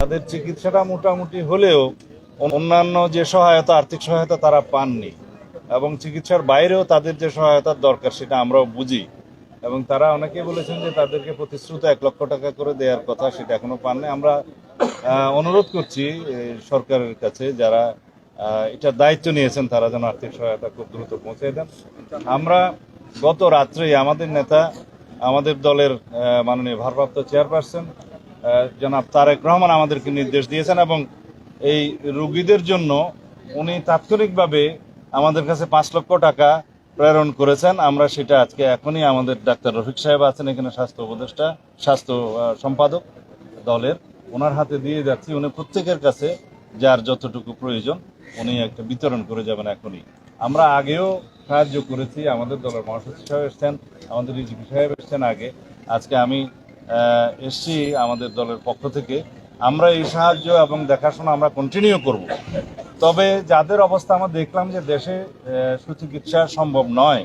তাদের চিকিৎসাটা মোটামুটি হলেও অন্যান্য যে সহায়তা, আর্থিক সহায়তা তারা পাননি, এবং চিকিৎসার বাইরেও তাদের যে সহায়তার দরকার সেটা আমরাও বুঝি। এবং তারা অনেকেই বলেছেন যে তাদেরকে প্রতিশ্রুত 1,00,000 টাকা করে দেওয়ার কথা, সেটা এখনো পাননি। আমরা অনুরোধ করছি সরকারের কাছে, যারা এটার দায়িত্ব নিয়েছেন, তারা যেন আর্থিক সহায়তা খুব দ্রুত পৌঁছে দেন। আমরা গত রাত্রেই আমাদের নেতা, আমাদের দলের মাননীয় ভারপ্রাপ্ত চেয়ারপারসন জনাব তারেক রহমান আমাদেরকে নির্দেশ দিয়েছেন, এবং এই রোগীদের জন্য উনি তাৎক্ষণিকভাবে আমাদের কাছে 5,00,000 টাকা প্রেরণ করেছেন। আমরা সেটা আজকে এখনই আমাদের ডাক্তার রফিক সাহেব আছেন এখানে, স্বাস্থ্য উপদেষ্টা, স্বাস্থ্য সম্পাদক দলের, ওনার হাতে দিয়ে যাচ্ছি। উনি প্রত্যেকের কাছে যার যতটুকু প্রয়োজন উনি একটা বিতরণ করে যাবেন এখনই। আমরা আগেও সাহায্য করেছি, আমাদের দলের মহাসচিব সাহেব এসছেন, আমাদের ডিজিপি সাহেব এসছেন আগে, আজকে আমি এসছি আমাদের দলের পক্ষ থেকে। আমরা এই সাহায্য এবং দেখাশোনা আমরা কন্টিনিউ করব। তবে যাদের অবস্থা আমরা দেখলাম যে দেশে সুচিকিৎসা সম্ভব নয়,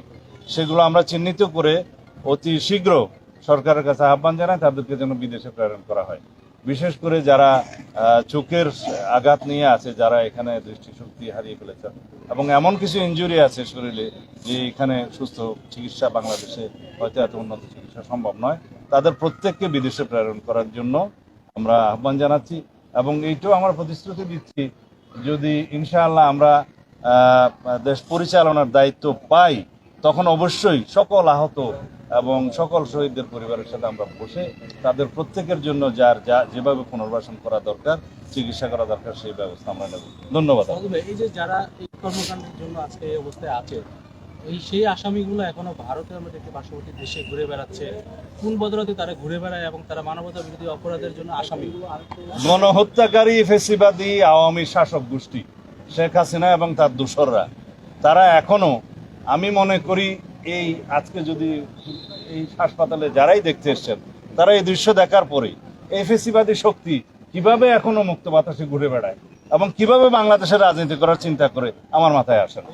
সেগুলো আমরা চিহ্নিত করে অতি শীঘ্র সরকারের কাছে আহ্বান জানাই তাদেরকে যেন বিদেশে প্রেরণ করা হয়। বিশেষ করে যারা চোখের আঘাত নিয়ে আছে, যারা এখানে দৃষ্টিশক্তি হারিয়ে ফেলেছেন এবং এমন কিছু ইনজুরি আছে শরীরে যে এখানে সুস্থ চিকিৎসা বাংলাদেশে হয়তো এত উন্নত চিকিৎসা সম্ভব নয়, তাদের প্রত্যেককে বিদেশে প্রেরণ করার জন্য আমরা আহ্বান জানাচ্ছি। এবং এইটাও আমরা প্রতিশ্রুতি দিচ্ছি, যদি ইনশাআল্লাহ আমরা দেশ পরিচালনার দায়িত্ব পাই, তখন অবশ্যই সকল আহত এবং সকল শহীদদের পরিবারের সাথে আমরা বসে তাদের প্রত্যেকের জন্য যার যেভাবে পুনর্বাসন করা দরকার, চিকিৎসা করা দরকার, সেই ব্যবস্থা আমরা নেব। ধন্যবাদ। এই যে যারা এই কর্মকাণ্ডের জন্য আজকে এই অবস্থায় আছে, সেই আসামিগুলো এখনো ভারতের মধ্যে একটি পার্শ্ববর্তী দেশে ঘুরে বেড়াচ্ছে, কোন বদলাতে তারা ঘুরে বেড়ায় এবং তারা মানবতা বিরোধী অপরাধের জন্য আসামি। গণহত্যাকারী ফেসিবাদী আওয়ামী শাসক গোষ্ঠী শেখ হাসিনা এবং তার দোসররা, তারা এখনো, আমি মনে করি এই আজকে যদি এই হাসপাতালে যারাই দেখতে এসছেন, তারা এই দৃশ্য দেখার পরে এই ফেসিবাদী শক্তি কিভাবে এখনো মুক্ত বাতাসে ঘুরে বেড়ায় এবং কিভাবে বাংলাদেশের রাজনীতি করার চিন্তা করে আমার মাথায় আসে না।